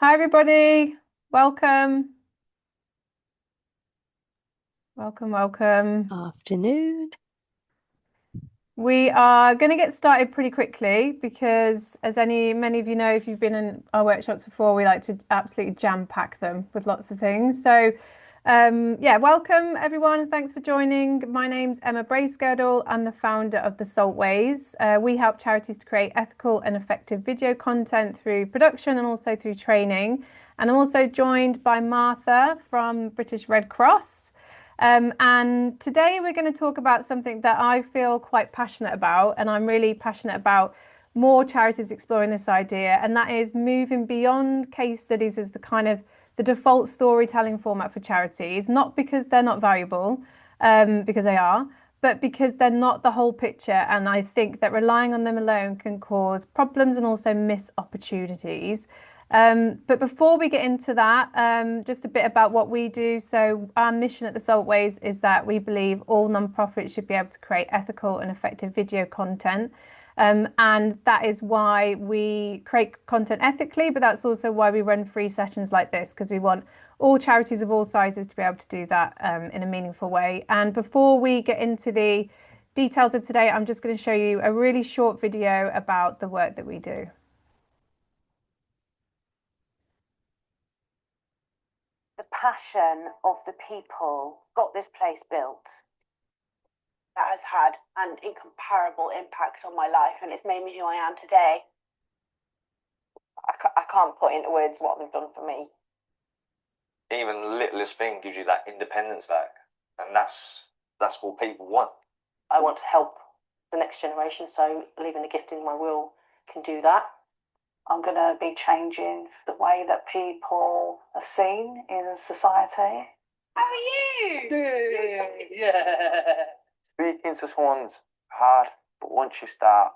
Hi, everybody. Welcome. Welcome, welcome. Afternoon. We are going to get started pretty quickly because, as many of you know, if you've been in our workshops before, we like to absolutely jam pack them with lots of things. Yeah, welcome everyone. Thanks for joining. My name's Emma Bracegirdle. I'm the founder of the Salt Ways. We help charities to create ethical and effective video content through production and also through training. And I'm also joined by Martha from British Red Cross. And today we're going to talk about something that I feel quite passionate about, and I'm really passionate about more charities exploring this idea, and that is moving beyond case studies as the default storytelling format for charities, not because they're not valuable, because they are, but because they're not the whole picture. And I think that relying on them alone can cause problems and also miss opportunities. But before we get into that, just a bit about what we do. So our mission at the Saltways is that we believe all nonprofits should be able to create ethical and effective video content. And that is why we create content ethically, but that's also why we run free sessions like this, because we want all charities of all sizes to be able to do that in a meaningful way. And before we get into the details of today, I'm just going to show you a really short video about the work that we do. The passion of the people got this place built. That has had an incomparable impact on my life, and it's made me who I am today. I can't put into words what they've done for me. Even the littlest thing gives you that independence back, and that's what people want. I want to help the next generation, so leaving a gift in my will can do that. I'm going to be changing the way that people are seen in society. How are you? Yeah. Speaking to someone's hard, but once you start,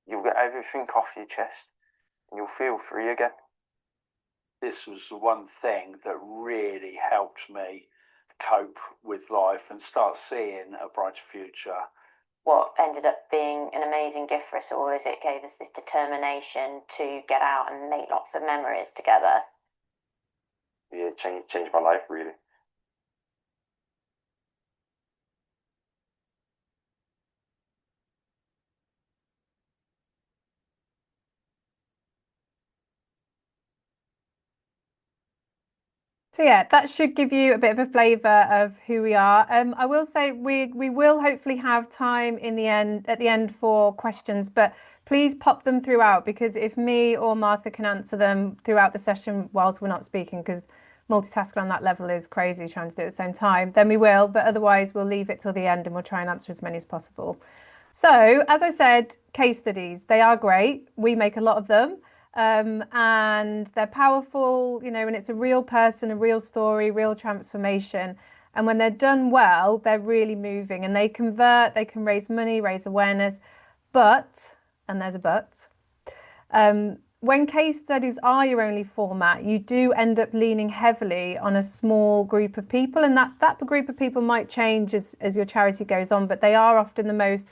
you'll get everything off your chest and you'll feel free again. This was the one thing that really helped me cope with life and start seeing a brighter future. What ended up being an amazing gift for us all is it gave us this determination to get out and make lots of memories together. Yeah, changed my life really. So yeah, that should give you a bit of a flavour of who we are. I will say we will hopefully have time in the end at the end for questions, but please pop them throughout, because if me or Martha can answer them throughout the session whilst we're not speaking, because multitasking on that level is crazy trying to do it at the same time, then we will. But otherwise, we'll leave it till the end and we'll try and answer as many as possible. So as I said, case studies, they are great. We make a lot of them. And they're powerful, and it's a real person, a real story, real transformation. And when they're done well, they're really moving and they convert, they can raise money, raise awareness. But, and there's a but, when case studies are your only format, you do end up leaning heavily on a small group of people. And that group of people might change as your charity goes on, but they are often the most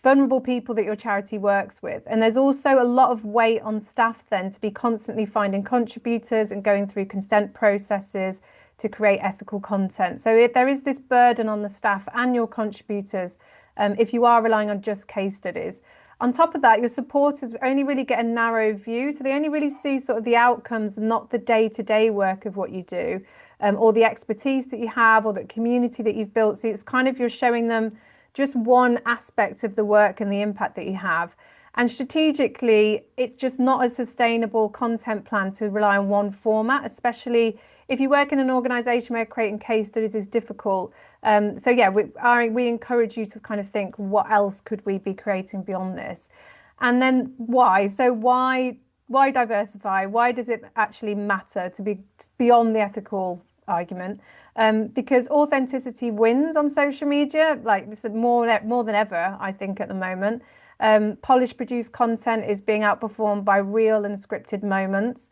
vulnerable people that your charity works with. And there's also a lot of weight on staff then to be constantly finding contributors and going through consent processes to create ethical content. So there is this burden on the staff and your contributors if you are relying on just case studies. On top of that, your supporters only really get a narrow view. So they only really see sort of the outcomes, not the day-to-day work of what you do, or the expertise that you have, or the community that you've built. So it's kind of you're showing them just one aspect of the work and the impact that you have. And strategically, it's just not a sustainable content plan to rely on one format, especially if you work in an organization where creating case studies is difficult. So yeah, we encourage you to kind of think, what else could we be creating beyond this? And then why? So why diversify? Why does it actually matter to be beyond the ethical argument? Because authenticity wins on social media, like more than ever, I think, at the moment. Polished produced content is being outperformed by real and scripted moments.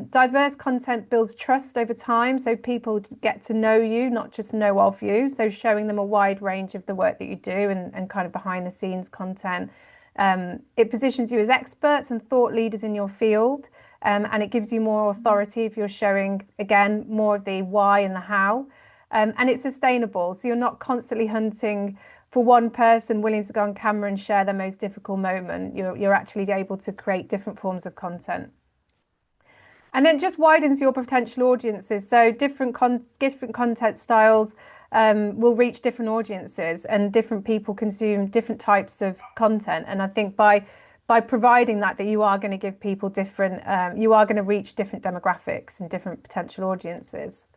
Diverse content builds trust over time, so people get to know you, not just know of you. So showing them a wide range of the work that you do and kind of behind the scenes content. It positions you as experts and thought leaders in your field. and it gives you more authority if you're showing, again, more of the why and the how. And it's sustainable, so you're not constantly hunting for one person willing to go on camera and share their most difficult moment. You're actually able to create different forms of content. And then just widens your potential audiences. So different content styles will reach different audiences, and different people consume different types of content. And I think by providing that you are going to give people different, you are going to reach different demographics and different potential audiences.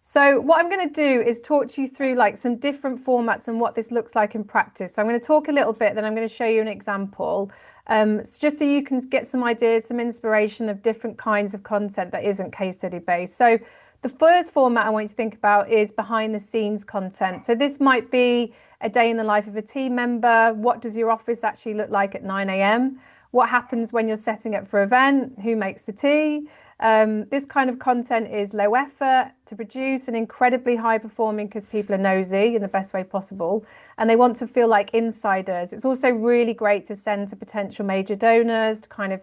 So what I'm going to do is talk to you through like some different formats and what this looks like in practice. So I'm going to talk a little bit, then I'm going to show you an example, just so you can get some ideas, some inspiration of different kinds of content that isn't case study based. So the first format I want you to think about is behind the scenes content. So this might be a day in the life of a team member. What does your office actually look like at 9 a.m.? What happens when you're setting up for an event? Who makes the tea? This kind of content is low effort to produce and incredibly high performing because people are nosy in the best way possible and they want to feel like insiders. It's also really great to send to potential major donors to kind of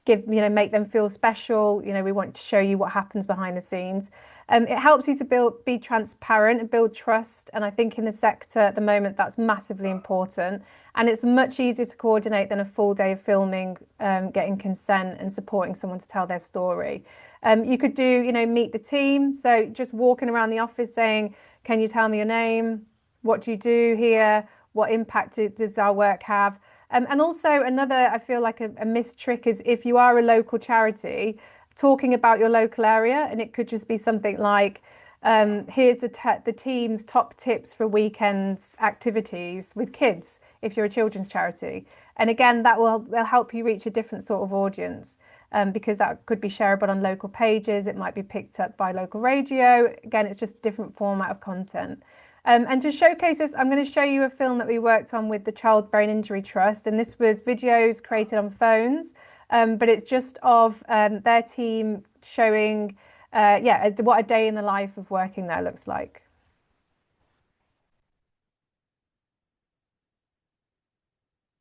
make them feel special. We want to show you what happens behind the scenes. It helps you to be transparent and build trust. And I think in the sector at the moment, that's massively important. And it's much easier to coordinate than a full day of filming, getting consent and supporting someone to tell their story. You could do, meet the team. So just walking around the office saying, can you tell me your name? What do you do here? What impact does our work have? And also another, I feel like a missed trick is if you are a local charity, talking about your local area, and it could just be something like, here's the team's top tips for weekends activities with kids, if you're a children's charity. And again, they'll help you reach a different sort of audience, because that could be shareable on local pages. It might be picked up by local radio. Again, it's just a different format of content. And to showcase this, I'm going to show you a film that we worked on with the Child Brain Injury Trust. And this was videos created on phones, but it's just of their team showing, what a day in the life of working there looks like.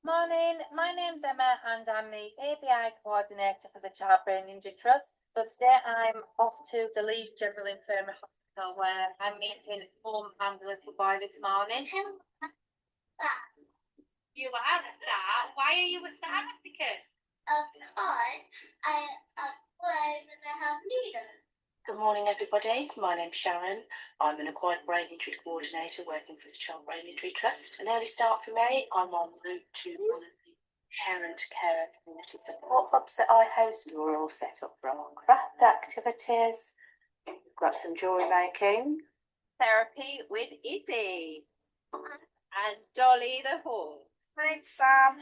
Morning, my name's Emma and I'm the ABI coordinator for the Child Brain Injury Trust. So today I'm off to the Leeds General Infirmary Hospital where I'm meeting Mum and the little boy this morning. You are a star? Why are you a star, Atticus? Because I play with a half leader. Good morning, everybody. My name's Sharon. I'm an acquired brain injury coordinator working for the Child Brain Injury Trust. An early start for me. I'm en route to one of the carer community support hubs that I host. We're all set up for our craft activities. We've got some jewellery making. Therapy with Izzy and Dolly the horse. My name's Sam.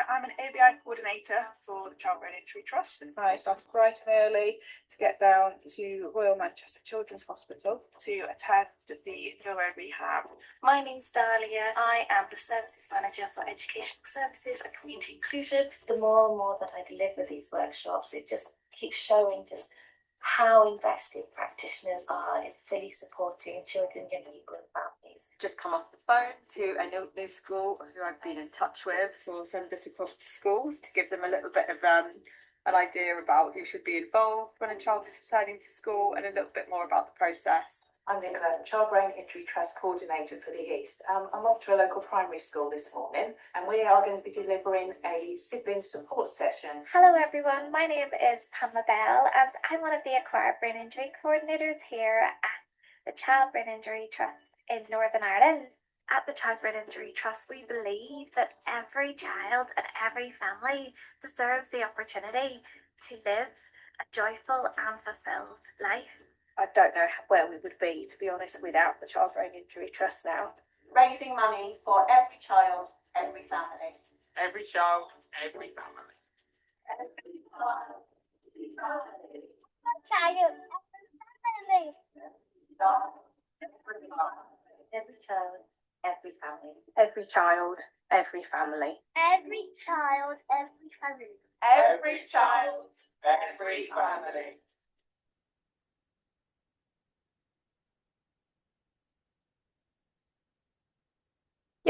I'm an ABI coordinator for the Child Brain Injury Trust. I started bright and early to get down to Royal Manchester Children's Hospital to attend the neuro rehab. My name's Dahlia. I am the Services Manager for Educational Services and Community Inclusion. The more and more that I deliver these workshops, it just keeps showing just how invested practitioners are in fully supporting children, young people and families. Just come off the phone to a new school who I've been in touch with. So I'll send this across to schools to give them a little bit of an idea about who should be involved when a child is returning to school and a little bit more about the process. I'm Nicola, Child Brain Injury Trust Coordinator for the East. I'm off to a local primary school this morning and we are going to be delivering a sibling support session. Hello everyone, my name is Pamela Bell and I'm one of the acquired brain injury coordinators here at the Child Brain Injury Trust in Northern Ireland. At the Child Brain Injury Trust, we believe that every child and every family deserves the opportunity to live a joyful and fulfilled life. I don't know where we would be, to be honest, without the Child Brain Injury Trust now. Raising money for every child, every family. Every child, every family. Every child, every family. Every child, every family. Every child, every family. Every child, every family. Every child, every family.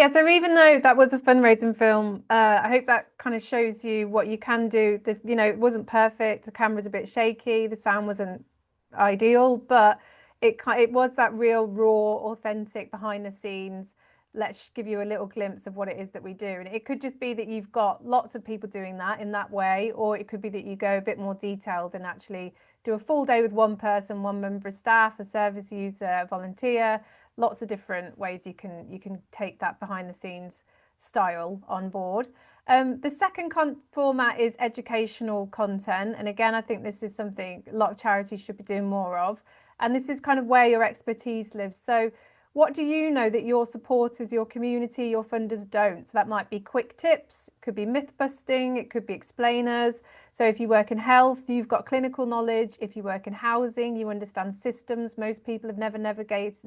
Yeah, so even though that was a fundraising film, I hope that kind of shows you what you can do. It wasn't perfect. The camera's a bit shaky. The sound wasn't ideal, but it was that real, raw, authentic behind the scenes. Let's give you a little glimpse of what it is that we do. And it could just be that you've got lots of people doing that in that way, or it could be that you go a bit more detailed and actually do a full day with one person, one member of staff, a service user, a volunteer. Lots of different ways you can take that behind the scenes style on board. The second format is educational content, and again, I think this is something a lot of charities should be doing more of. And this is kind of where your expertise lives. So what do you know that your supporters, your community, your funders don't? So that might be quick tips, it could be myth busting, it could be explainers. So if you work in health, you've got clinical knowledge. If you work in housing, you understand systems. Most people have never navigated,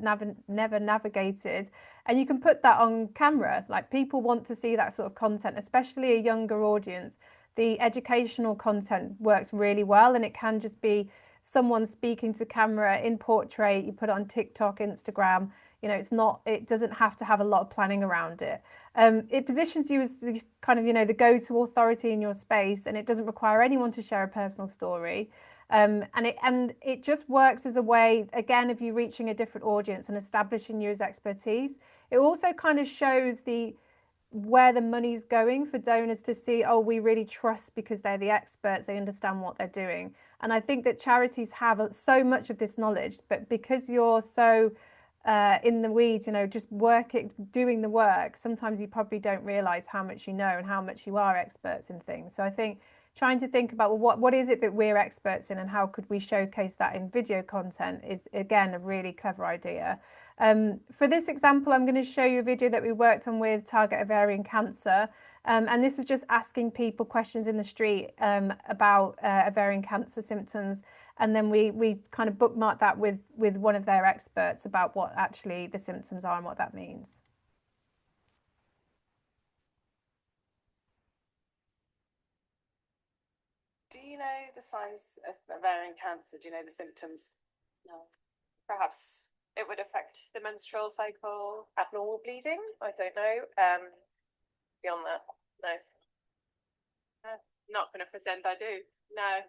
and you can put that on camera. Like, people want to see that sort of content, especially a younger audience. The educational content works really well, and it can just be someone speaking to camera in portrait. You put it on TikTok, Instagram. It doesn't have to have a lot of planning around it. It positions you as the kind of, the go-to authority in your space, and it doesn't require anyone to share a personal story. And it just works as a way, again, of you reaching a different audience and establishing you as expertise. It also kind of shows where the money's going for donors to see, oh, we really trust because they're the experts, they understand what they're doing. And I think that charities have so much of this knowledge, but because you're so in the weeds, just doing the work, sometimes you probably don't realize how much you know and how much you are experts in things. So I think trying to think about, well, what is it that we're experts in and how could we showcase that in video content is, again, a really clever idea. For this example, I'm going to show you a video that we worked on with Target Ovarian Cancer. And this was just asking people questions in the street about ovarian cancer symptoms. And then we kind of bookmarked that with one of their experts about what actually the symptoms are and what that means. Do you know the signs of ovarian cancer? Do you know the symptoms? No. Perhaps it would affect the menstrual cycle, abnormal bleeding. I don't know. Beyond that, no. Not going to pretend I do. No.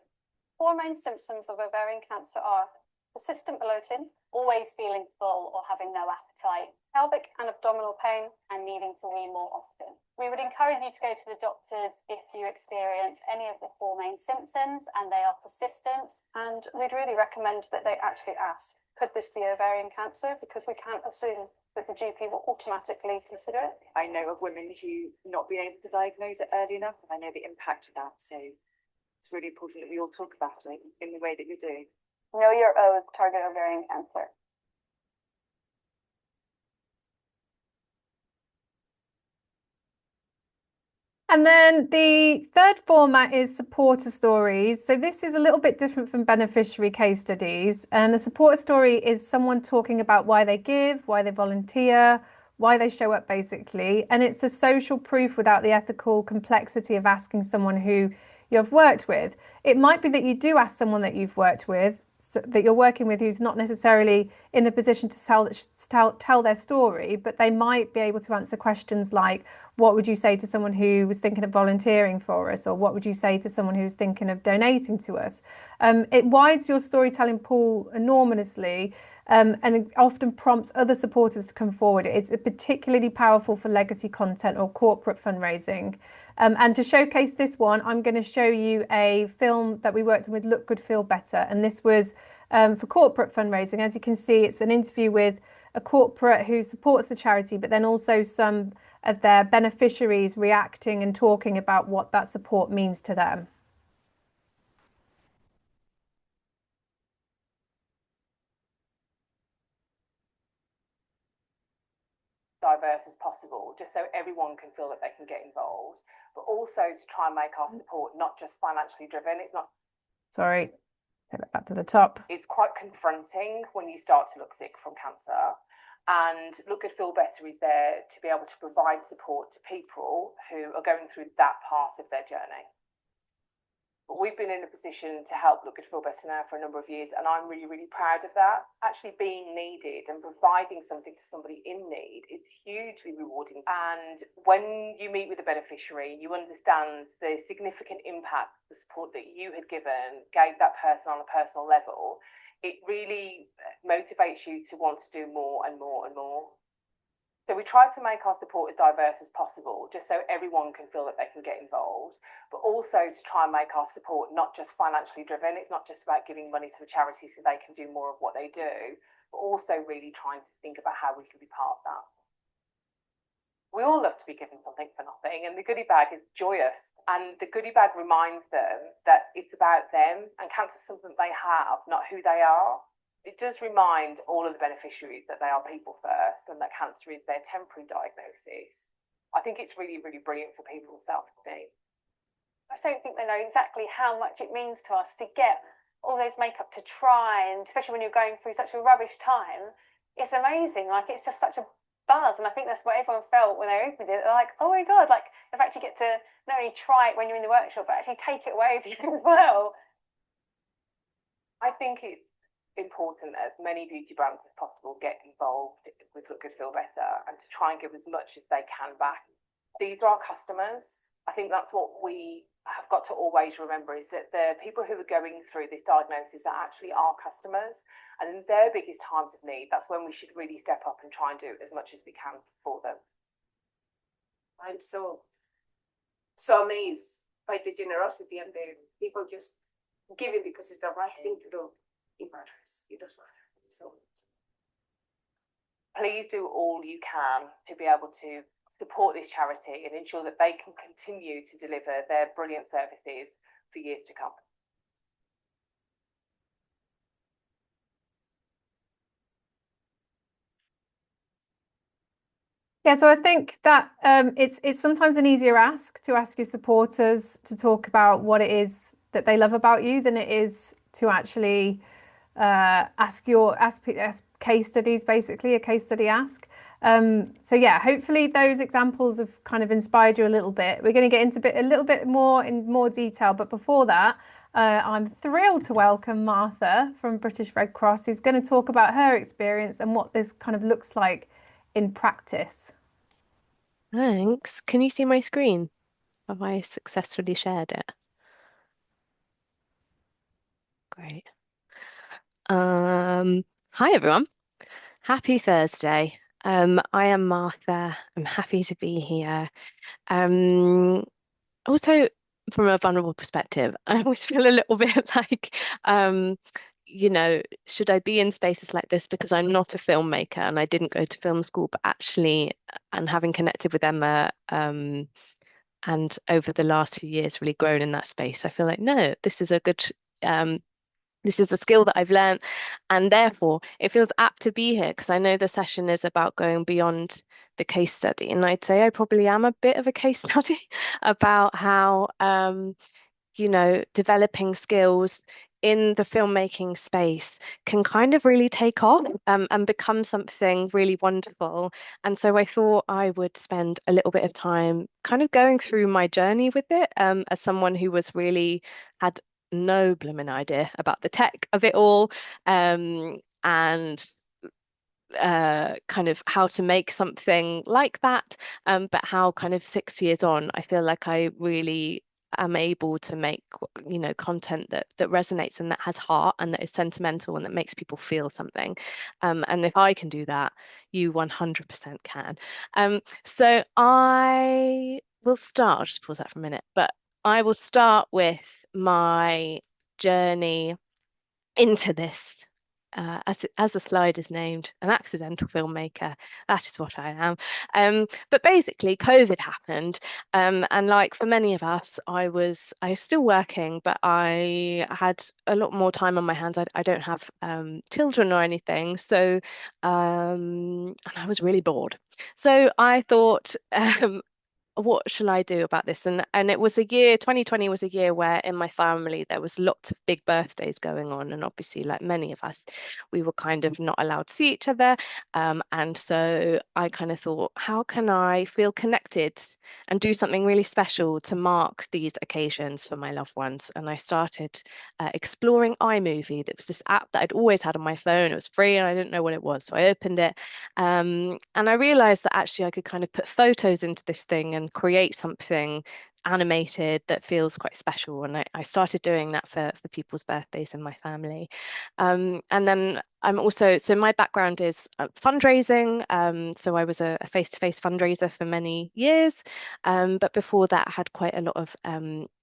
Four main symptoms of ovarian cancer are persistent bloating, always feeling full or having no appetite, pelvic and abdominal pain, and needing to wee more often. We would encourage you to go to the doctors if you experience any of the four main symptoms and they are persistent. And we'd really recommend that they actually ask, could this be ovarian cancer? Because we can't assume that the GP will automatically consider it. I know of women who not being able to diagnose it early enough, and I know the impact of that. So it's really important that we all talk about it in the way that you're doing. Know your O's, target ovarian cancer. And then the third format is supporter stories. So this is a little bit different from beneficiary case studies. And a supporter story is someone talking about why they give, why they volunteer, why they show up, basically. And it's the social proof without the ethical complexity of asking someone who you have worked with. It might be that you do ask someone that you've worked with, that you're working with, who's not necessarily in the position to tell their story, but they might be able to answer questions like, what would you say to someone who was thinking of volunteering for us? Or what would you say to someone who's thinking of donating to us? It widens your storytelling pool enormously, and it often prompts other supporters to come forward. It's particularly powerful for legacy content or corporate fundraising. And to showcase this one, I'm going to show you a film that we worked on with Look Good, Feel Better. And this was for corporate fundraising. As you can see, it's an interview with a corporate who supports the charity, but then also some of their beneficiaries reacting and talking about what that support means to them. Diverse as possible, just so everyone can feel that they can get involved, but also to try and make our support not just financially driven. It's not. Sorry, take that back to the top. It's quite confronting when you start to look sick from cancer, and Look Good, Feel Better is there to be able to provide support to people who are going through that part of their journey. But we've been in a position to help Look Good Feel Better now for a number of years, and I'm really, really proud of that. Actually being needed and providing something to somebody in need is hugely rewarding. And when you meet with a beneficiary, you understand the significant impact the support that you had given gave that person on a personal level. It really motivates you to want to do more and more and more. So we try to make our support as diverse as possible, just so everyone can feel that they can get involved, but also to try and make our support not just financially driven. It's not just about giving money to a charity so they can do more of what they do, but also really trying to think about how we can be part of that. We all love to be given something for nothing, and the goodie bag is joyous. And the goodie bag reminds them that it's about them, and cancer is something they have, not who they are. It does remind all of the beneficiaries that they are people first and that cancer is their temporary diagnosis. I think it's really, really brilliant for people to self-esteem. I don't think they know exactly how much it means to us to get all those makeup to try, and especially when you're going through such a rubbish time. It's amazing. Like, it's just such a buzz, and I think that's what everyone felt when they opened it. They're like, oh my god, like they've actually get to not only try it when you're in the workshop, but actually take it away with you as well. I think it's important that as many beauty brands as possible get involved with Look Good Feel Better and to try and give as much as they can back. These are our customers. I think that's what we have got to always remember, is that the people who are going through this diagnosis are actually our customers, and in their biggest times of need, that's when we should really step up and try and do as much as we can for them. I'm so amazed by the generosity and the people just giving because it's the right thing to do. It matters. It does matter so much. Please do all you can to be able to support this charity and ensure that they can continue to deliver their brilliant services for years to come. Yeah, so I think that it's sometimes an easier ask to ask your supporters to talk about what it is that they love about you than it is to actually ask case studies, basically a case study ask. So yeah, hopefully those examples have kind of inspired you a little bit. We're going to get into a little bit more in more detail, but before that, I'm thrilled to welcome Martha from British Red Cross, who's going to talk about her experience and what this kind of looks like in practice. Thanks. Can you see my screen? Have I successfully shared it? Great. Hi everyone. Happy Thursday. I am Martha. I'm happy to be here. Also, from a vulnerable perspective, I always feel a little bit like, should I be in spaces like this because I'm not a filmmaker and I didn't go to film school, but actually, and having connected with Emma, and over the last few years really grown in that space, I feel like, no, this is a good, this is a skill that I've learned, and therefore it feels apt to be here because I know the session is about going beyond the case study. And I'd say I probably am a bit of a case study about how, developing skills in the filmmaking space can kind of really take off and become something really wonderful. And so I thought I would spend a little bit of time kind of going through my journey with it as someone who had no blooming idea about the tech of it all, and kind of how to make something like that, but how kind of 6 years on, I feel like I really am able to make content that resonates and that has heart and that is sentimental and that makes people feel something. And if I can do that, you 100% can. So I will start. I'll just pause that for a minute, but I will start with my journey into this. As the slide is named, an accidental filmmaker. That is what I am. But basically, COVID happened, and like for many of us, I was still working, but I had a lot more time on my hands. I don't have children or anything, so and I was really bored. So I thought, what shall I do about this? And it was a year, 2020 was a year where in my family there was lots of big birthdays going on. And obviously, like many of us, we were kind of not allowed to see each other. And so I kind of thought, how can I feel connected and do something really special to mark these occasions for my loved ones? And I started exploring iMovie. That was this app that I'd always had on my phone. It was free and I didn't know what it was. So I opened it, and I realized that actually I could kind of put photos into this thing and create something animated that feels quite special. And I started doing that for people's birthdays in my family. And then I'm also, so my background is fundraising. So I was a face-to-face fundraiser for many years. But before that, I had quite a lot of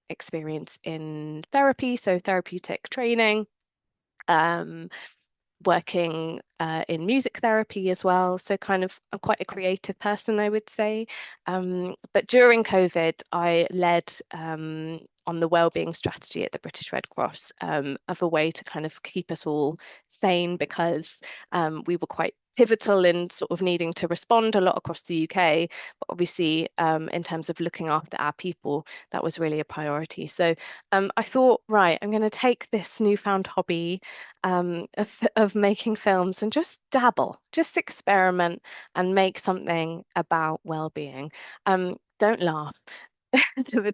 experience in therapy, so therapeutic training. Working in music therapy as well. So kind of I'm quite a creative person, I would say. But during COVID, I led on the wellbeing strategy at the British Red Cross of a way to kind of keep us all sane, because we were quite pivotal in sort of needing to respond a lot across the UK. But obviously, in terms of looking after our people, that was really a priority. So I thought, right, I'm going to take this newfound hobby of making films and just dabble, just experiment and make something about well-being. Don't laugh.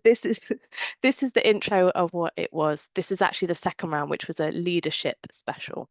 This is the intro of what it was. This is actually the second round, which was a leadership special.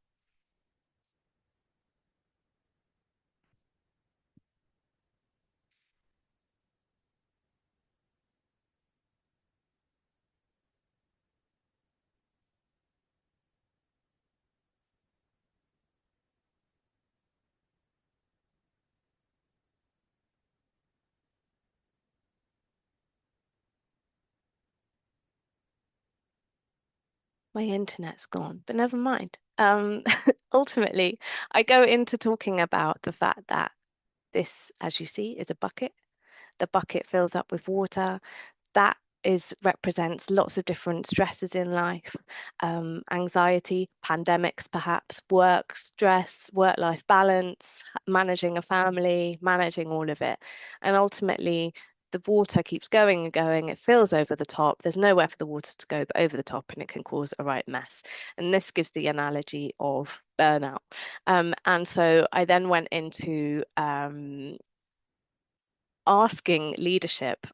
My internet's gone, but never mind. Ultimately, I go into talking about the fact that this, as you see, is a bucket. The bucket fills up with water. That is represents lots of different stresses in life, anxiety, pandemics, perhaps, work stress, work-life balance, managing a family, managing all of it. And ultimately, the water keeps going and going. It fills over the top. There's nowhere for the water to go but over the top, and it can cause a right mess. And this gives the analogy of burnout. And so I then went into asking leadership,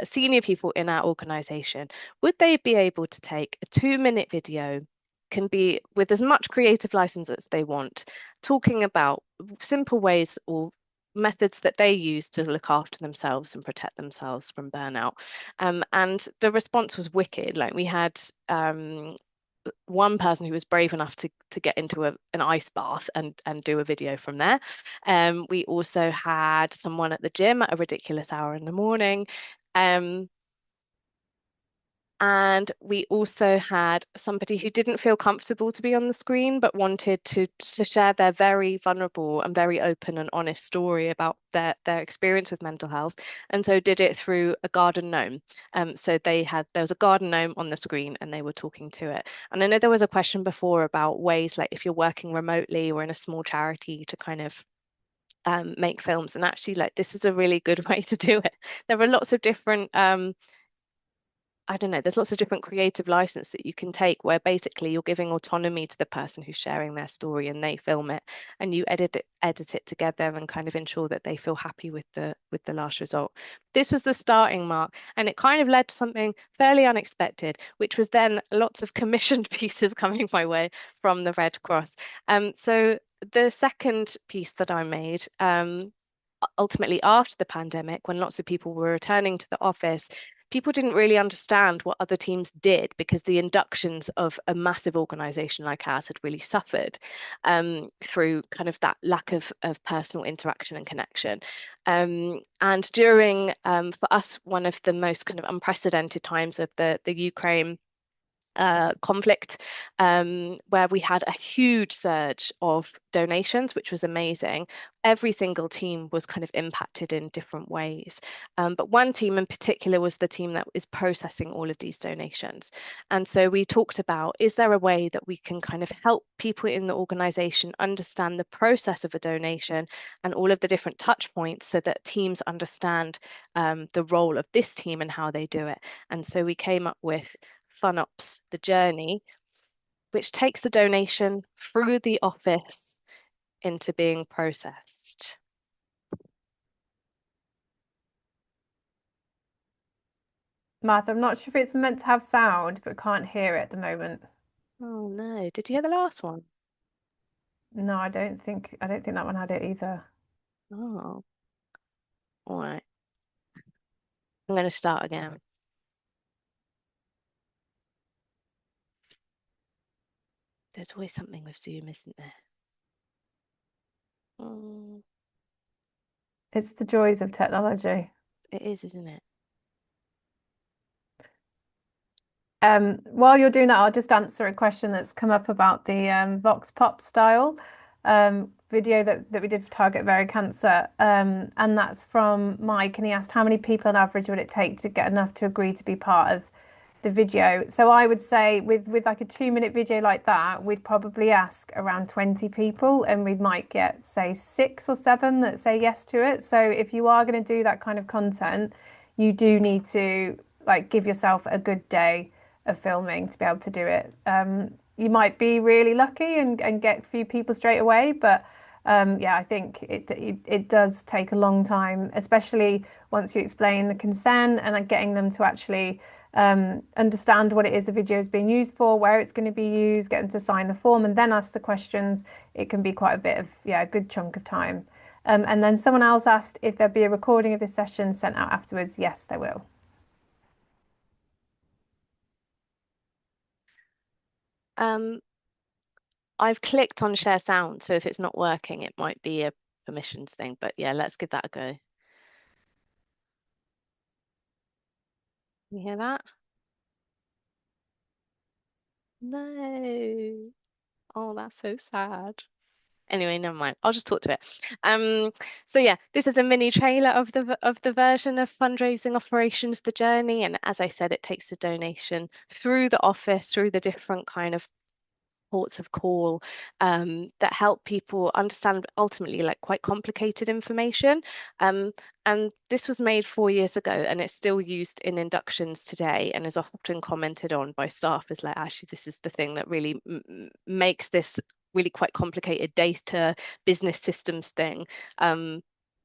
senior people in our organization, would they be able to take a 2-minute video, can be with as much creative license as they want, talking about simple ways or methods that they use to look after themselves and protect themselves from burnout. And the response was wicked. Like we had one person who was brave enough to get into an ice bath and do a video from there. We also had someone at the gym at a ridiculous hour in the morning. And we also had somebody who didn't feel comfortable to be on the screen, but wanted to share their very vulnerable and very open and honest story about their experience with mental health. And so did it through a garden gnome. So there was a garden gnome on the screen and they were talking to it. And I know there was a question before about ways, like if you're working remotely or in a small charity, to kind of make films. And actually, like, this is a really good way to do it. There are lots of different I don't know, there's lots of different creative license that you can take where basically you're giving autonomy to the person who's sharing their story, and they film it and you edit it together and kind of ensure that they feel happy with the last result. This was the starting mark, and it kind of led to something fairly unexpected, which was then lots of commissioned pieces coming my way from the Red Cross. So the second piece that I made, ultimately after the pandemic, when lots of people were returning to the office, people didn't really understand what other teams did, because the inductions of a massive organization like ours had really suffered through kind of that lack of personal interaction and connection. And during, for us, one of the most kind of unprecedented times of the Ukraine conflict, where we had a huge surge of donations, which was amazing. Every single team was kind of impacted in different ways. But one team in particular was the team that is processing all of these donations. And so we talked about, is there a way that we can kind of help people in the organization understand the process of a donation and all of the different touch points so that teams understand the role of this team and how they do it. And so we came up with FunOps, the journey, which takes the donation through the office into being processed. Martha, I'm not sure if it's meant to have sound, but can't hear it at the moment. Oh no, did you hear the last one? No, I don't think that one had it either. Oh, all right. I'm going to start again. There's always something with Zoom, isn't there? It's the joys of technology. It is, isn't it? While you're doing that, I'll just answer a question that's come up about the Vox Pop style video that we did for Target Very Cancer. And that's from Mike, and he asked how many people on average would it take to get enough to agree to be part of the video. So I would say with like a 2-minute video like that, we'd probably ask around 20 people, and we might get say 6 or 7 that say yes to it. So if you are going to do that kind of content, you do need to like give yourself a good day of filming to be able to do it. You might be really lucky and get a few people straight away, but yeah, I think it does take a long time, especially once you explain the consent and getting them to actually understand what it is the video is being used for, where it's going to be used, get them to sign the form and then ask the questions. It can be quite a bit of, yeah, a good chunk of time. And then someone else asked if there'd be a recording of this session sent out afterwards. Yes, there will. I've clicked on share sound, so if it's not working, it might be a permissions thing, but yeah, let's give that a go. You hear that? No. Oh, that's so sad. Anyway, never mind. I'll just talk to it. So yeah, this is a mini trailer of the version of fundraising operations, the journey. And as I said, it takes a donation through the office, through the different kind of ports of call that help people understand ultimately like quite complicated information. And this was made 4 years ago and it's still used in inductions today and is often commented on by staff as like, actually, this is the thing that really makes this really quite complicated data business systems thing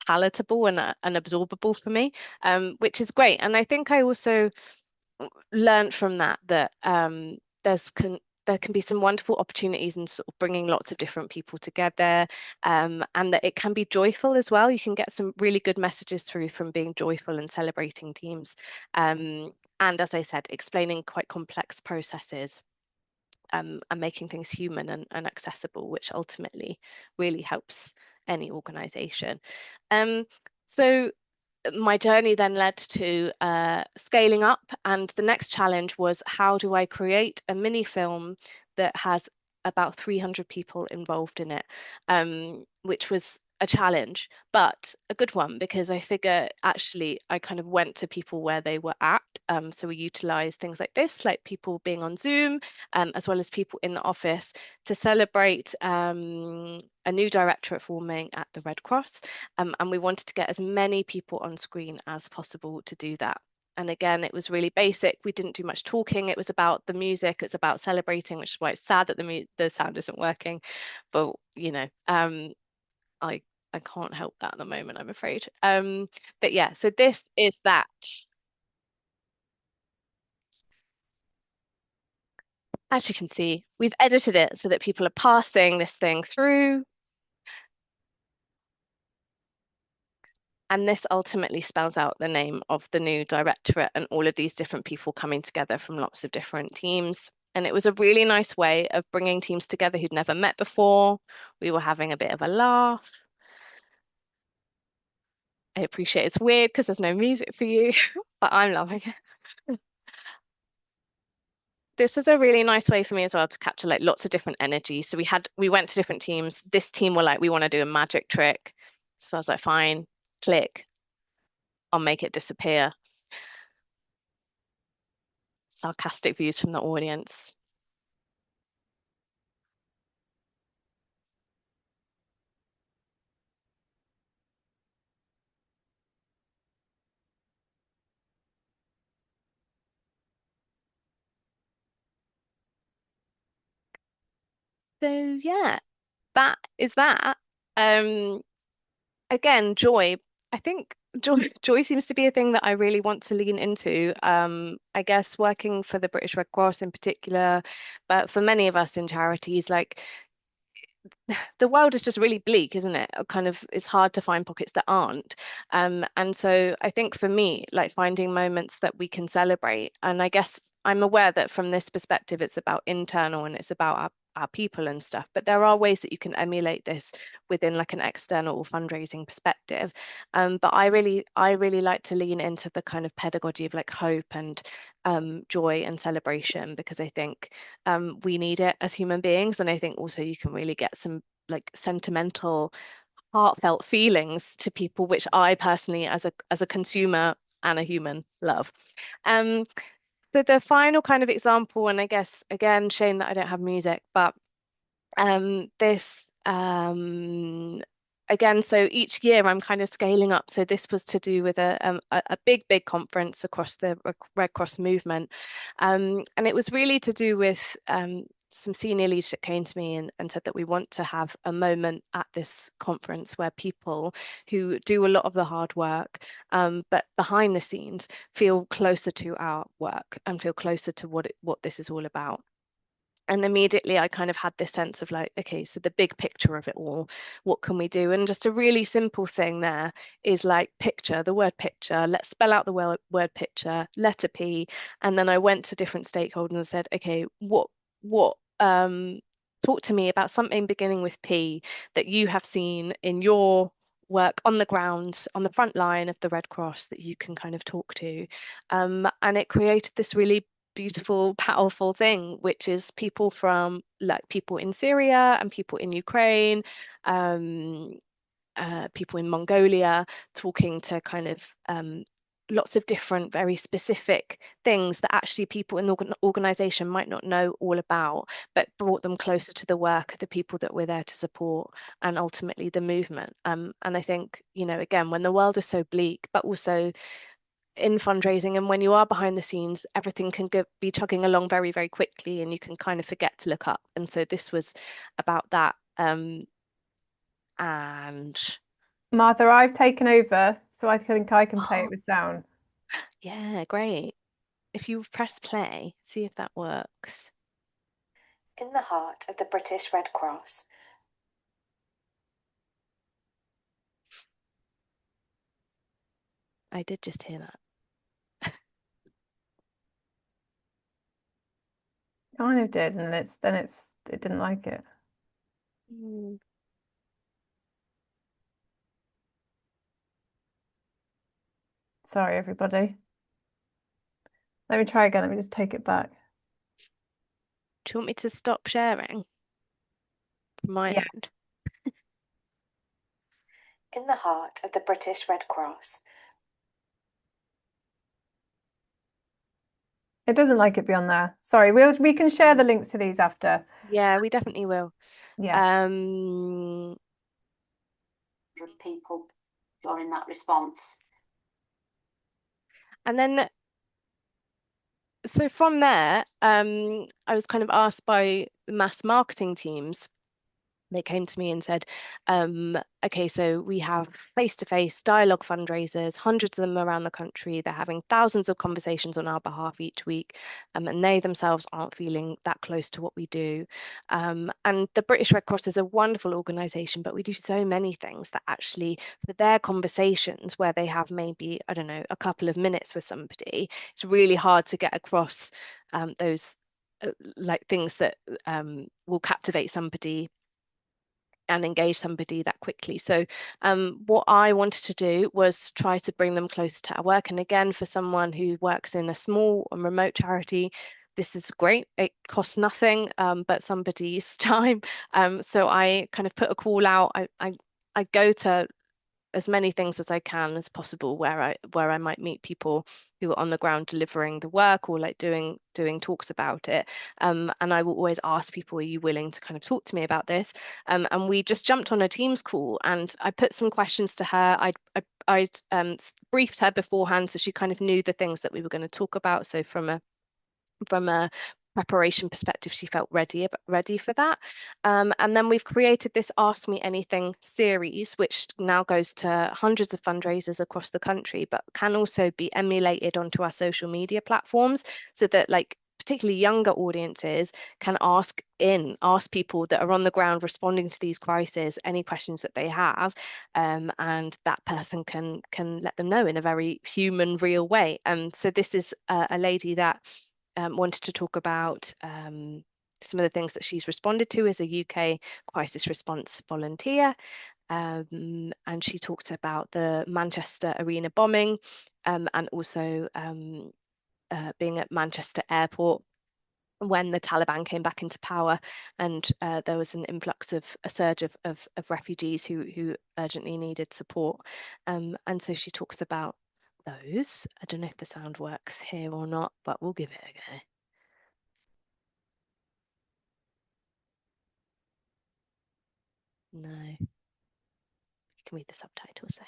palatable and absorbable for me, which is great. And I think I also learned from that there can be some wonderful opportunities in sort of bringing lots of different people together, and that it can be joyful as well. You can get some really good messages through from being joyful and celebrating teams. And as I said, explaining quite complex processes and making things human and accessible, which ultimately really helps any organization. So my journey then led to scaling up, and the next challenge was, how do I create a mini film that has about 300 people involved in it, which was a challenge, but a good one, because I figure actually I kind of went to people where they were at. So we utilized things like this, like people being on Zoom, as well as people in the office, to celebrate a new directorate forming at the Red Cross. And we wanted to get as many people on screen as possible to do that. And again, it was really basic. We didn't do much talking. It was about the music. It's about celebrating, which is why it's sad that the sound isn't working. But you know, I can't help that at the moment, I'm afraid. But yeah, so this is that. As you can see, we've edited it so that people are passing this thing through. And this ultimately spells out the name of the new directorate and all of these different people coming together from lots of different teams. And it was a really nice way of bringing teams together who'd never met before. We were having a bit of a laugh. I appreciate it's weird because there's no music for you, but I'm loving it. this was a really nice way for me as well to capture like lots of different energies. So we went to different teams. This team were like, we want to do a magic trick. So I was like, fine, click, I'll make it disappear. Sarcastic views from the audience. So yeah, that is that. Um, Again, joy. I think joy seems to be a thing that I really want to lean into. I guess working for the British Red Cross in particular, but for many of us in charities, like the world is just really bleak, isn't it? Kind of, it's hard to find pockets that aren't. And so I think for me, like finding moments that we can celebrate, and I guess I'm aware that from this perspective, it's about internal and it's about our people and stuff, but there are ways that you can emulate this within like an external fundraising perspective. But I really like to lean into the kind of pedagogy of like hope and joy and celebration, because I think we need it as human beings. And I think also you can really get some like sentimental, heartfelt feelings to people, which I personally, as a consumer and a human, love. Um, so the final kind of example, and I guess again, shame that I don't have music, but this again, so each year I'm kind of scaling up. So this was to do with a big conference across the Red Cross movement, and it was really to do with some senior leadership came to me and said that we want to have a moment at this conference where people who do a lot of the hard work, but behind the scenes, feel closer to our work and feel closer to what this is all about. And immediately I kind of had this sense of like, okay, so the big picture of it all, what can we do? And just a really simple thing there is like picture, the word picture, let's spell out the word picture, letter P. And then I went to different stakeholders and said, okay, talk to me about something beginning with P that you have seen in your work on the ground, on the front line of the Red Cross that you can kind of talk to. And it created this really beautiful, powerful thing, which is people from like people in Syria and people in Ukraine, people in Mongolia, talking to kind of lots of different, very specific things that actually people in the organization might not know all about, but brought them closer to the work of the people that we're there to support and ultimately the movement. And I think, you know, again, when the world is so bleak, but also in fundraising and when you are behind the scenes, everything can be chugging along very quickly and you can kind of forget to look up. And so this was about that. And Martha, I've taken over, so I think I can play it with sound. yeah, great. If you press play, see if that works. In the heart of the British Red Cross. I did just hear that. Kind of did, and it didn't like it. Sorry, everybody. Let me try again. Let me just take it back. Do you want me to stop sharing from my end? In the heart of the British Red Cross. It doesn't like it beyond there. Sorry, we can share the links to these after. Yeah, we definitely will. Yeah. People during that response. And then, so from there, I was kind of asked by the mass marketing teams. They came to me and said, okay, so we have face-to-face dialogue fundraisers, hundreds of them around the country. They're having thousands of conversations on our behalf each week, and they themselves aren't feeling that close to what we do. And the British Red Cross is a wonderful organisation, but we do so many things that actually, for their conversations where they have maybe, I don't know, a couple of minutes with somebody, it's really hard to get across those like things that will captivate somebody and engage somebody that quickly. So what I wanted to do was try to bring them closer to our work. And again, for someone who works in a small and remote charity, this is great. It costs nothing, but somebody's time. So I kind of put a call out. I go to as many things as I can as possible where I might meet people who are on the ground delivering the work or like doing talks about it. And I will always ask people, are you willing to kind of talk to me about this? And we just jumped on a Teams call and I put some questions to her. I'd briefed her beforehand so she kind of knew the things that we were going to talk about. So from a preparation perspective, she felt ready for that. And then we've created this Ask Me Anything series, which now goes to hundreds of fundraisers across the country, but can also be emulated onto our social media platforms so that like particularly younger audiences can ask people that are on the ground responding to these crises any questions that they have, and that person can let them know in a very human, real way. So this is a lady that wanted to talk about some of the things that she's responded to as a UK crisis response volunteer. And she talked about the Manchester Arena bombing, and also being at Manchester Airport when the Taliban came back into power, and there was an influx of a surge of refugees who urgently needed support. And so she talks about those. I don't know if the sound works here or not, but we'll give it a go. No. You can read the subtitles though.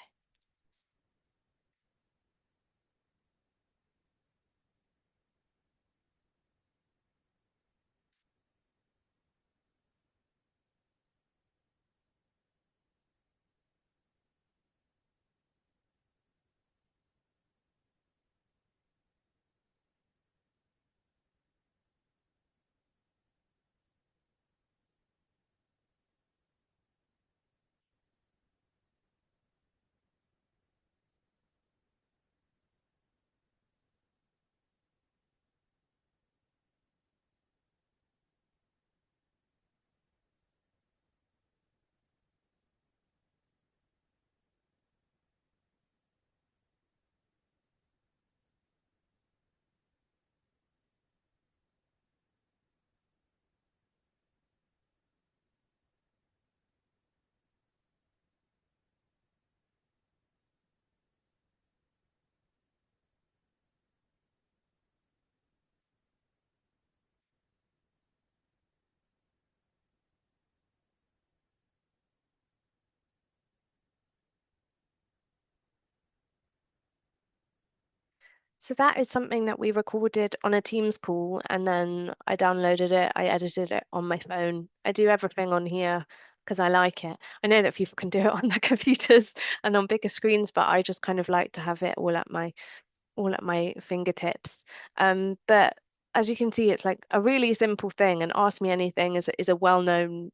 So that is something that we recorded on a Teams call, and then I downloaded it, I edited it on my phone. I do everything on here because I like it. I know that people can do it on their computers and on bigger screens, but I just kind of like to have it all at my fingertips. But as you can see, it's like a really simple thing, and Ask Me Anything is a well-known,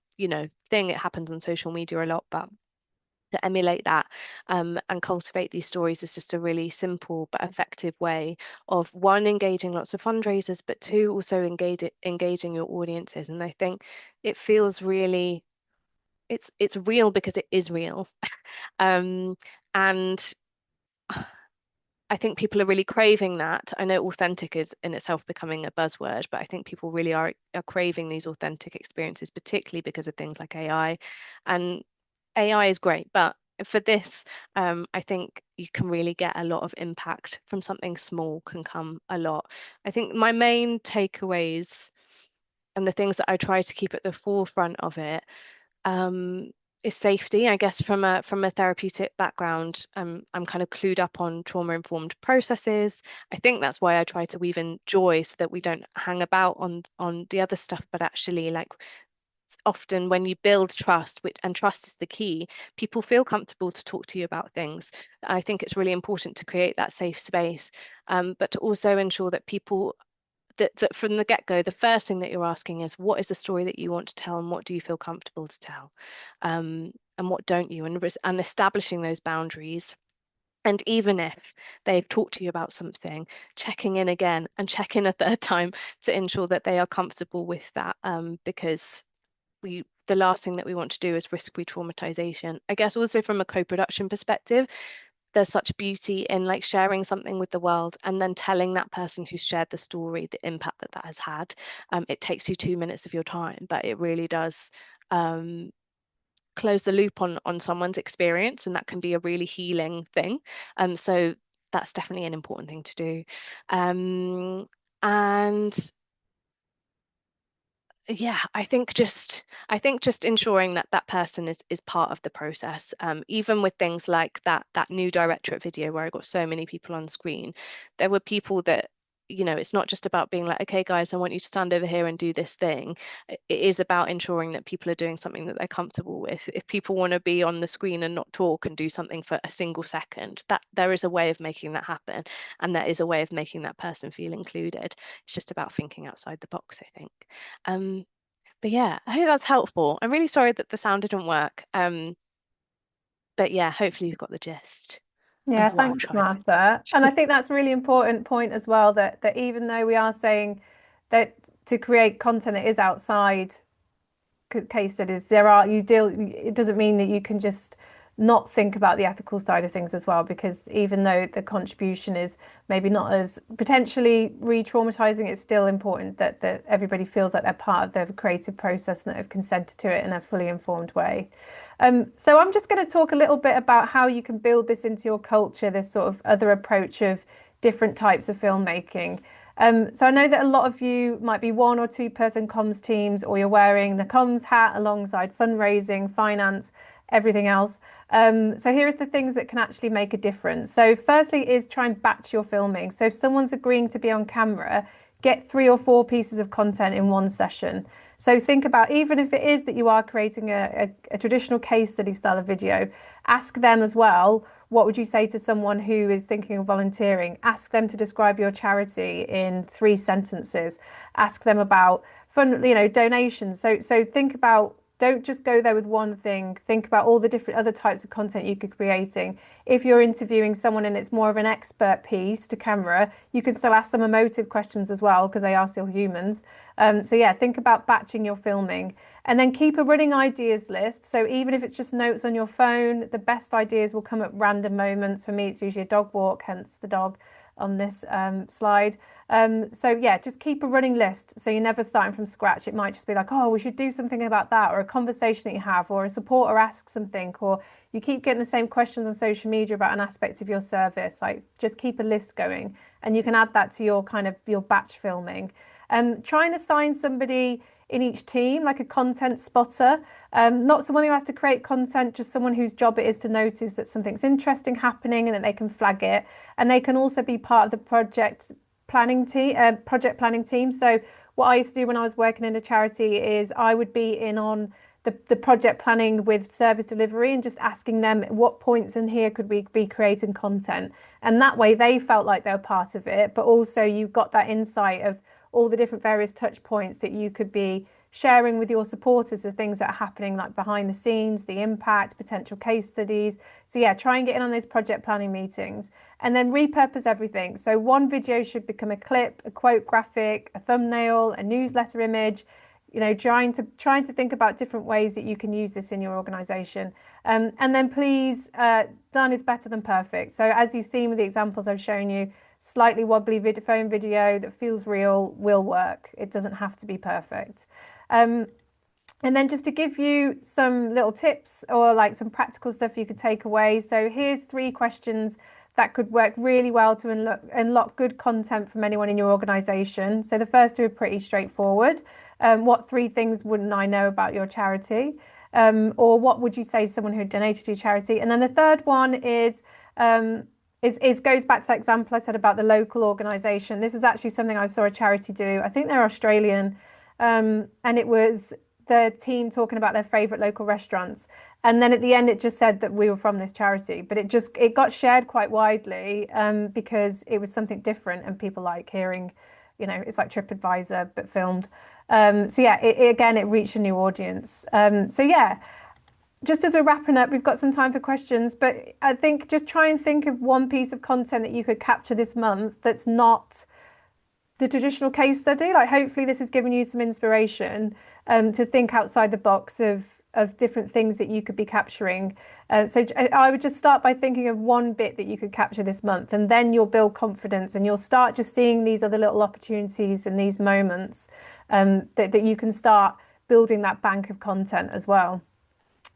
thing. It happens on social media a lot, but to emulate that and cultivate these stories is just a really simple but effective way of, one, engaging lots of fundraisers, but two, also engaging your audiences. And I think it feels really, it's real because it is real. And I think people are really craving that. I know authentic is in itself becoming a buzzword, but I think people really are craving these authentic experiences, particularly because of things like AI. And AI is great, but for this, I think you can really get a lot of impact from something small, can come a lot. I think my main takeaways and the things that I try to keep at the forefront of it, is safety. I guess from a therapeutic background, I'm kind of clued up on trauma-informed processes. I think that's why I try to weave in joy so that we don't hang about on the other stuff, but actually, like, often when you build trust, and trust is the key, people feel comfortable to talk to you about things. I think it's really important to create that safe space, but to also ensure that people, that from the get-go, the first thing that you're asking is, what is the story that you want to tell, and what do you feel comfortable to tell, and what don't you, and establishing those boundaries. And even if they've talked to you about something, checking in again and check in a third time to ensure that they are comfortable with that, because the last thing that we want to do is risk re-traumatization. I guess also from a co-production perspective, there's such beauty in like sharing something with the world and then telling that person who's shared the story the impact that that has had. It takes you 2 minutes of your time, but it really does close the loop on someone's experience, and that can be a really healing thing. So that's definitely an important thing to do. And yeah, I think just ensuring that that person is part of the process, even with things like that new directorate video where I got so many people on screen. There were people that, you know, it's not just about being like, okay guys, I want you to stand over here and do this thing. It is about ensuring that people are doing something that they're comfortable with. If people want to be on the screen and not talk and do something for a single second, that there is a way of making that happen, and that is a way of making that person feel included. It's just about thinking outside the box, I think. But yeah, I hope that's helpful. I'm really sorry that the sound didn't work. But yeah, hopefully you've got the gist. Yeah, thanks, Martha. And I think that's a really important point as well, that even though we are saying that to create content that is outside case studies, it doesn't mean that you can just not think about the ethical side of things as well, because even though the contribution is maybe not as potentially re-traumatizing, it's still important that everybody feels like they're part of the creative process and that have consented to it in a fully informed way. So I'm just going to talk a little bit about how you can build this into your culture, this sort of other approach of different types of filmmaking. So I know that a lot of you might be 1 or 2 person comms teams, or you're wearing the comms hat alongside fundraising, finance, everything else. So here's the things that can actually make a difference. So firstly is try and batch your filming. So if someone's agreeing to be on camera, get 3 or 4 pieces of content in one session. So think about, even if it is that you are creating a traditional case study style of video, ask them as well, what would you say to someone who is thinking of volunteering? Ask them to describe your charity in 3 sentences. Ask them about donations. So think about, don't just go there with one thing. Think about all the different other types of content you could be creating. If you're interviewing someone and it's more of an expert piece to camera, you can still ask them emotive questions as well, because they are still humans. So yeah, think about batching your filming, and then keep a running ideas list. So even if it's just notes on your phone, the best ideas will come at random moments. For me, it's usually a dog walk, hence the dog on this slide. So yeah, just keep a running list, so you're never starting from scratch. It might just be like, oh, we should do something about that, or a conversation that you have, or a supporter asks something, or you keep getting the same questions on social media about an aspect of your service. Like, just keep a list going, and you can add that to your your batch filming. Try and assign somebody in each team, like a content spotter, not someone who has to create content, just someone whose job it is to notice that something's interesting happening and that they can flag it. And they can also be part of the project planning team. So what I used to do when I was working in a charity is I would be in on the project planning with service delivery, and just asking them what points in here could we be creating content. And that way they felt like they were part of it, but also you got that insight of all the different various touch points that you could be sharing with your supporters, the things that are happening like behind the scenes, the impact, potential case studies. So yeah, try and get in on those project planning meetings, and then repurpose everything. So one video should become a clip, a quote graphic, a thumbnail, a newsletter image, trying to think about different ways that you can use this in your organization. And then please, done is better than perfect. So as you've seen with the examples I've shown you, slightly wobbly phone video that feels real will work. It doesn't have to be perfect. And then just to give you some little tips, or like some practical stuff you could take away. So here's 3 questions that could work really well to unlock good content from anyone in your organization. So the first 2 are pretty straightforward. What 3 things wouldn't I know about your charity? Or what would you say to someone who donated to your charity? And then the third one is goes back to that example I said about the local organisation. This was actually something I saw a charity do. I think they're Australian, and it was the team talking about their favourite local restaurants. And then at the end, it just said that we were from this charity, but it got shared quite widely because it was something different, and people like hearing, it's like TripAdvisor but filmed. So yeah, it reached a new audience. So yeah. Just as we're wrapping up, we've got some time for questions, but I think just try and think of one piece of content that you could capture this month that's not the traditional case study. Like, hopefully this has given you some inspiration to think outside the box of different things that you could be capturing. So I would just start by thinking of one bit that you could capture this month, and then you'll build confidence and you'll start just seeing these other little opportunities and these moments that you can start building that bank of content as well.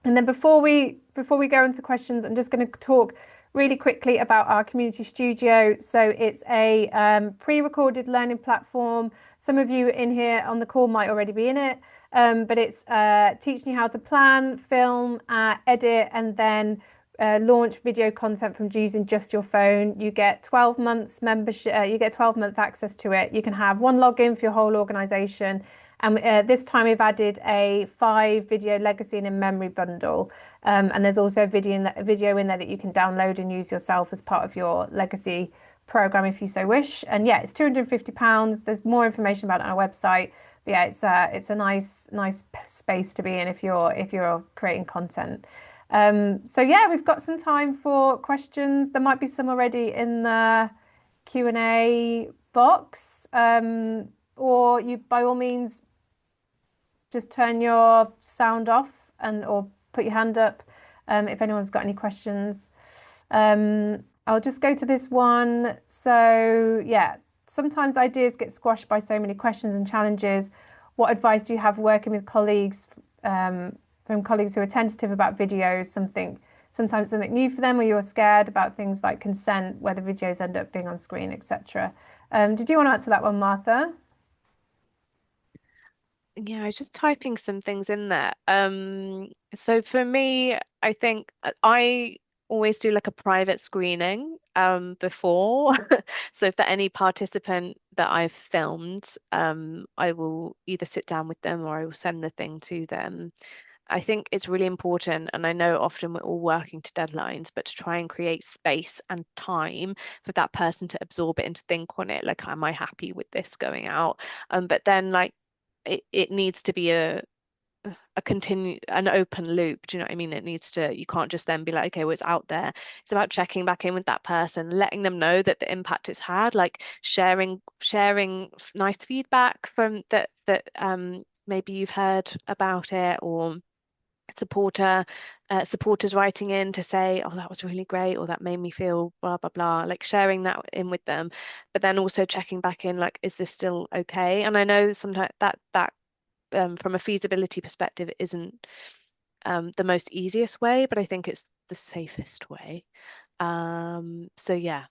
And then before we go into questions, I'm just going to talk really quickly about our community studio. So it's a pre-recorded learning platform. Some of you in here on the call might already be in it, but it's teaching you how to plan, film, edit, and then launch video content from using just your phone. You get 12 months membership, you get 12-month access to it. You can have one login for your whole organization. And this time we've added a 5 video legacy and in-memory bundle. And there's also a video in there that you can download and use yourself as part of your legacy program if you so wish. And yeah, it's £250. There's more information about it on our website. But yeah, it's a nice space to be in if you're creating content. So yeah, we've got some time for questions. There might be some already in the Q&A box. Or you, by all means, just turn your sound off or put your hand up if anyone's got any questions. I'll just go to this one. So yeah, sometimes ideas get squashed by so many questions and challenges. What advice do you have working with colleagues, from colleagues who are tentative about videos, sometimes something new for them, or you're scared about things like consent, whether videos end up being on screen, etc. Did you want to answer that one, Martha? Yeah, I was just typing some things in there. So for me, I think I always do like a private screening before. So for any participant that I've filmed, I will either sit down with them or I will send the thing to them. I think it's really important, and I know often we're all working to deadlines, but to try and create space and time for that person to absorb it and to think on it, like, am I happy with this going out? But then like it needs to be an open loop. Do you know what I mean? It needs to, you can't just then be like, okay, well, it's out there. It's about checking back in with that person, letting them know that the impact it's had, like sharing nice feedback from that maybe you've heard about it, or supporters writing in to say, oh, that was really great, or that made me feel blah blah blah, like sharing that in with them, but then also checking back in, like, is this still okay? And I know sometimes that from a feasibility perspective it isn't the most easiest way, but I think it's the safest way. So yeah.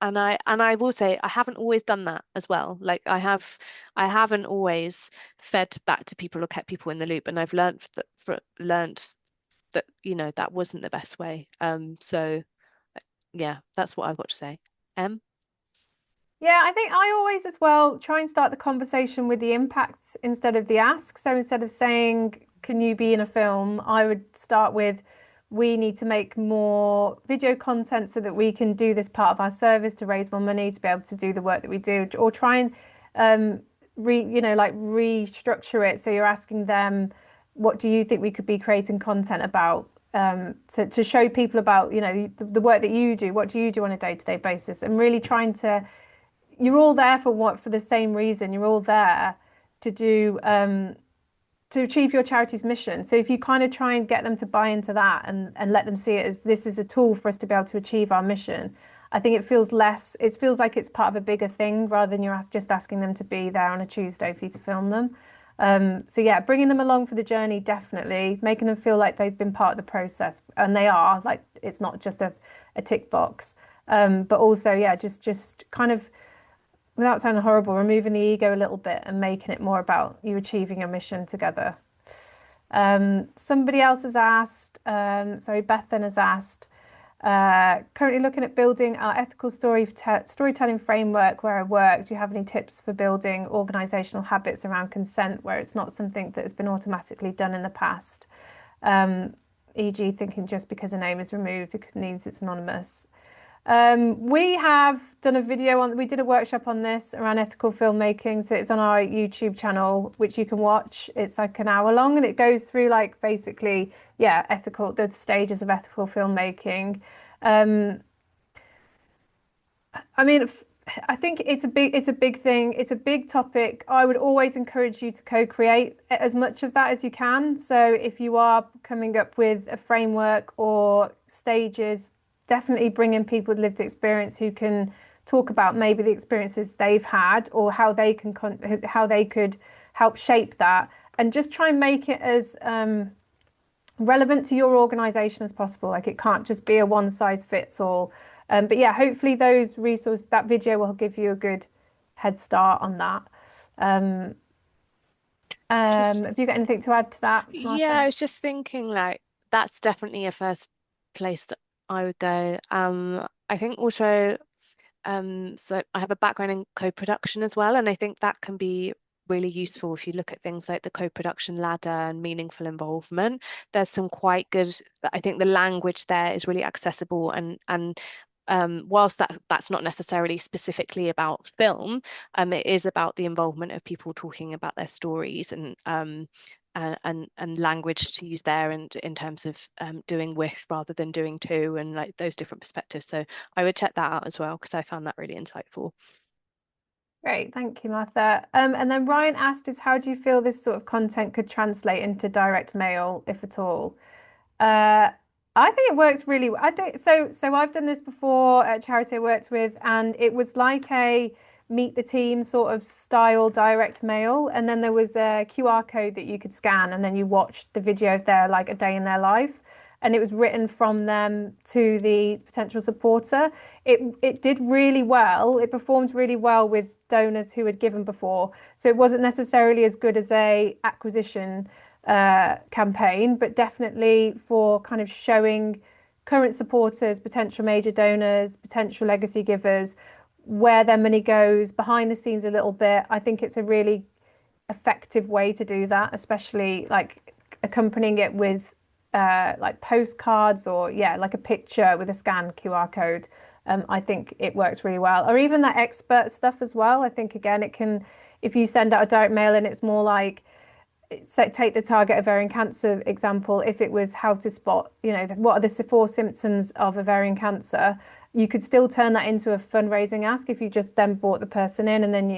And I will say I haven't always done that as well. Like I haven't always fed back to people or kept people in the loop, and I've learned that that wasn't the best way. So yeah, that's what I've got to say. Yeah, I think I always as well try and start the conversation with the impacts instead of the ask. So instead of saying, can you be in a film? I would start with, we need to make more video content so that we can do this part of our service to raise more money to be able to do the work that we do, or try and restructure it. So you're asking them, what do you think we could be creating content about? To show people about, the work that you do. What do you do on a day-to-day basis? And really trying to, you're all there for the same reason. You're all there to do to achieve your charity's mission. So if you kind of try and get them to buy into that and let them see it as this is a tool for us to be able to achieve our mission, I think it feels like it's part of a bigger thing rather than you're just asking them to be there on a Tuesday for you to film them. So yeah, bringing them along for the journey, definitely making them feel like they've been part of the process, and they are, like, it's not just a tick box. But also, yeah, just kind of, without sounding horrible, removing the ego a little bit and making it more about you achieving your mission together. Somebody else has asked, Bethan has asked, currently looking at building our ethical storytelling framework where I work. Do you have any tips for building organisational habits around consent where it's not something that has been automatically done in the past? E.g. thinking just because a name is removed because it means it's anonymous. We have done we did a workshop on this around ethical filmmaking. So it's on our YouTube channel, which you can watch. It's like an hour long and it goes through like basically, yeah, the stages of ethical filmmaking. I mean, I think it's a big thing. It's a big topic. I would always encourage you to co-create as much of that as you can. So if you are coming up with a framework or stages, definitely bring in people with lived experience who can talk about maybe the experiences they've had or how they can how they could help shape that, and just try and make it as relevant to your organization as possible. Like it can't just be a one size fits all. But yeah, hopefully that video will give you a good head start on that. Have you got anything to add to that, Yeah, I Martha? was just thinking like that's definitely a first place that I would go. I think also so I have a background in co-production as well, and I think that can be really useful if you look at things like the co-production ladder and meaningful involvement. There's some quite good, I think the language there is really accessible and whilst that's not necessarily specifically about film, it is about the involvement of people talking about their stories and language to use there and in terms of doing with rather than doing to and like those different perspectives. So I would check that out as well because I found that really insightful. Great, thank you, Martha. And then Ryan asked is how do you feel this sort of content could translate into direct mail, if at all? Uh, I think it works really well. I don't, so I've done this before at charity I worked with, and it was like a meet the team sort of style direct mail. And then there was a QR code that you could scan, and then you watched the video of their like a day in their life. And it was written from them to the potential supporter. It did really well. It performed really well with donors who had given before. So it wasn't necessarily as good as a acquisition campaign, but definitely for kind of showing current supporters, potential major donors, potential legacy givers, where their money goes behind the scenes a little bit. I think it's a really effective way to do that, especially like accompanying it with like postcards or yeah, like a picture with a scanned QR code. I think it works really well. Or even that expert stuff as well. I think again, it can, if you send out a direct mail and it's more like, so take the target ovarian cancer example. If it was how to spot, what are the 4 symptoms of ovarian cancer, you could still turn that into a fundraising ask if you just then brought the person in and then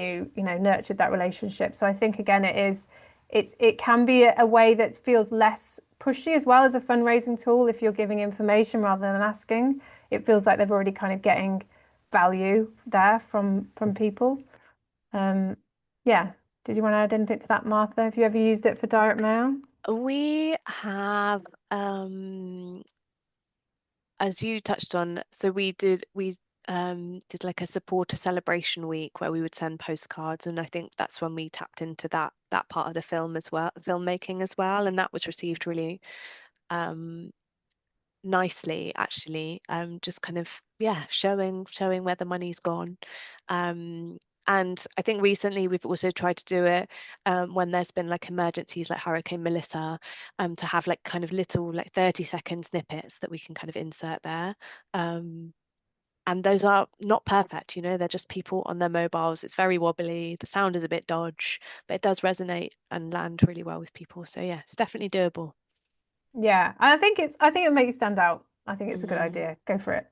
nurtured that relationship. So I think again, it can be a way that feels less pushy as well as a fundraising tool. If you're giving information rather than asking, it feels like they're already kind of getting value there from people. Yeah. Did you want to add anything to that, Martha? Have you ever used it for direct mail? We have, as you touched on, so we did like a supporter celebration week where we would send postcards, and I think that's when we tapped into that part of the film as well, filmmaking as well, and that was received really nicely actually, just kind of showing where the money's gone. And I think recently we've also tried to do it when there's been like emergencies like Hurricane Melissa, to have like kind of little like 30-second snippets that we can kind of insert there. And those are not perfect, they're just people on their mobiles. It's very wobbly, the sound is a bit dodge, but it does resonate and land really well with people. So yeah, it's definitely doable. Yeah, I think it makes you stand out. I think it's a good idea. Go for it.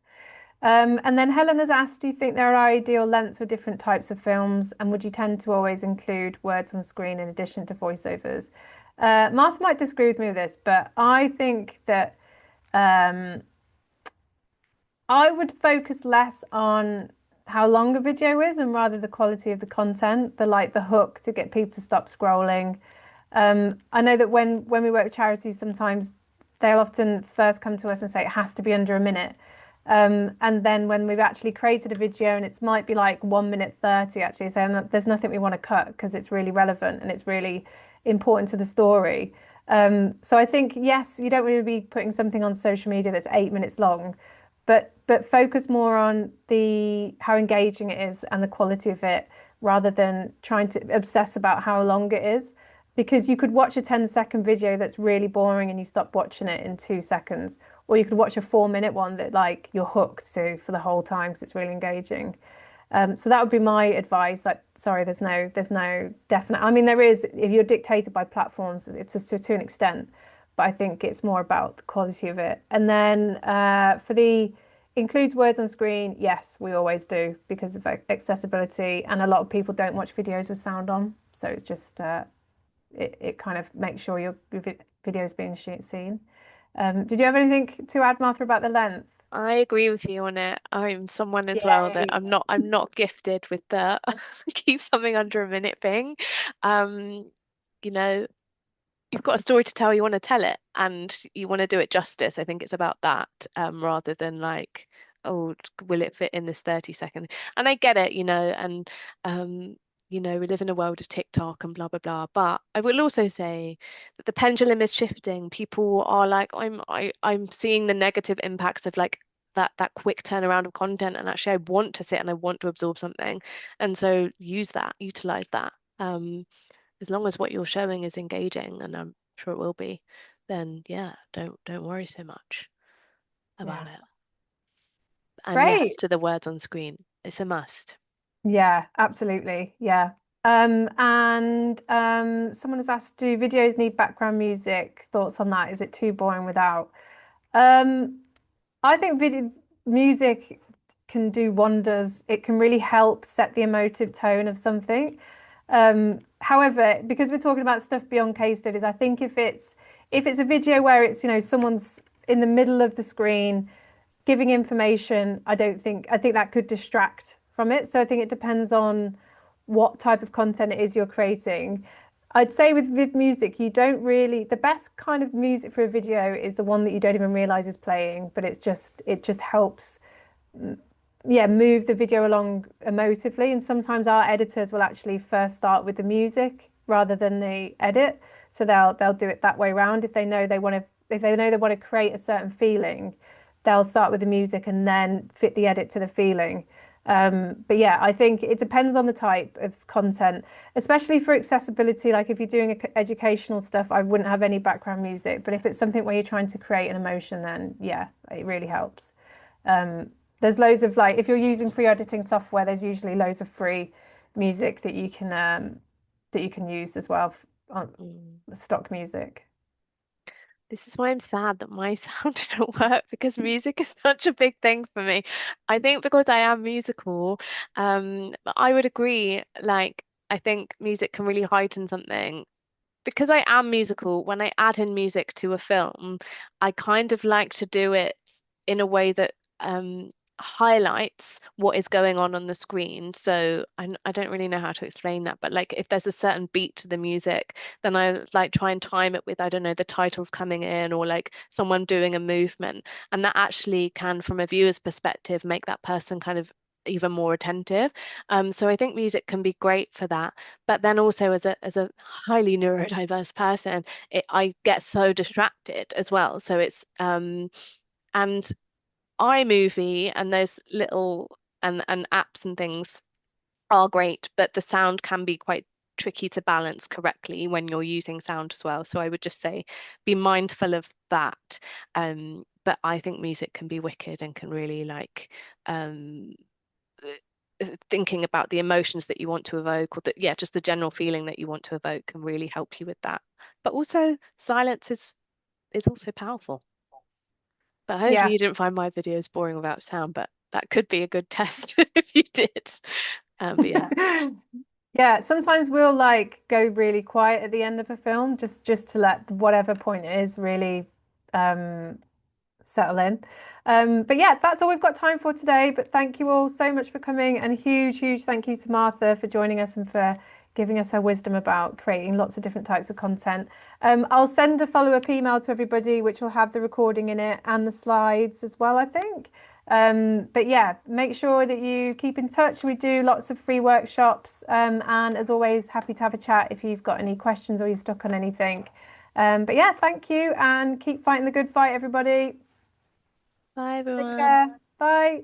And then Helen has asked, do you think there are ideal lengths for different types of films? And would you tend to always include words on screen in addition to voiceovers? Martha might disagree with me with this, but I think that I would focus less on how long a video is and rather the quality of the content, the hook to get people to stop scrolling. I know that when we work with charities, sometimes they'll often first come to us and say it has to be under a minute. And then when we've actually created a video and it might be like 1 minute 30 actually saying that there's nothing we want to cut because it's really relevant and it's really important to the story. So I think, yes, you don't want to be putting something on social media that's 8 minutes long, but focus more on how engaging it is and the quality of it rather than trying to obsess about how long it is, because you could watch a 10-second video that's really boring and you stop watching it in 2 seconds, or you could watch a 4 minute one that like you're hooked to for the whole time because it's really engaging. So that would be my advice. Like, sorry, there's no definite. I mean, there is if you're dictated by platforms, it's just to an extent, but I think it's more about the quality of it. And then for the includes words on screen, yes, we always do because of accessibility, and a lot of people don't watch videos with sound on, so it's just it kind of makes sure your video is being seen. Did you have anything to add, Martha, about the length? I agree with you on it. I'm someone as well that Yay. I'm not gifted with the keep something under a minute thing. You know, you've got a story to tell, you want to tell it and you want to do it justice. I think it's about that, rather than like, oh, will it fit in this 30-second? And I get it, and we live in a world of TikTok and blah blah blah. But I will also say that the pendulum is shifting. People are like, I'm seeing the negative impacts of like that quick turnaround of content, and actually I want to sit and I want to absorb something. And so utilize that. As long as what you're showing is engaging, and I'm sure it will be, then yeah, don't worry so much about it. And Great. yes, to the words on screen, it's a must. Yeah, absolutely. Yeah. And someone has asked, do videos need background music? Thoughts on that? Is it too boring without? I think video music can do wonders. It can really help set the emotive tone of something. However, because we're talking about stuff beyond case studies, I think if it's a video where it's, someone's in the middle of the screen giving information, I think that could distract from it. So I think it depends on what type of content it is you're creating. I'd say with music, you don't really, the best kind of music for a video is the one that you don't even realize is playing, but it just helps move the video along emotively. And sometimes our editors will actually first start with the music rather than the edit. So they'll do it that way around. If they know they want to create a certain feeling, they'll start with the music and then fit the edit to the feeling. But yeah, I think it depends on the type of content, especially for accessibility. Like if you're doing educational stuff, I wouldn't have any background music. But if it's something where you're trying to create an emotion, then yeah, it really helps. There's loads of if you're using free editing software, there's usually loads of free music that you can use as well on stock music. This is why I'm sad that my sound didn't work, because music is such a big thing for me. I think because I am musical, but I would agree, I think music can really heighten something. Because I am musical, when I add in music to a film, I kind of like to do it in a way that highlights what is going on the screen. So I don't really know how to explain that, but if there's a certain beat to the music, then I try and time it with, I don't know, the titles coming in or someone doing a movement. And that actually can, from a viewer's perspective, make that person kind of even more attentive. So I think music can be great for that. But then also as a highly neurodiverse person, I get so distracted as well. So it's and iMovie and those little and apps and things are great, but the sound can be quite tricky to balance correctly when you're using sound as well. So I would just say be mindful of that. But I think music can be wicked and can really thinking about the emotions that you want to evoke, or just the general feeling that you want to evoke can really help you with that. But also silence is also powerful. But hopefully you didn't find my videos boring without sound, but that could be a good test if you did. But yeah. Yeah, sometimes we'll go really quiet at the end of a film just to let whatever point it is really settle in. But yeah, that's all we've got time for today. But thank you all so much for coming, and huge thank you to Martha for joining us and for giving us her wisdom about creating lots of different types of content. I'll send a follow-up email to everybody, which will have the recording in it and the slides as well, I think. But yeah, make sure that you keep in touch. We do lots of free workshops, and as always, happy to have a chat if you've got any questions or you're stuck on anything. But yeah, thank you, and keep fighting the good fight, everybody. Bye, everyone. Take care. Bye.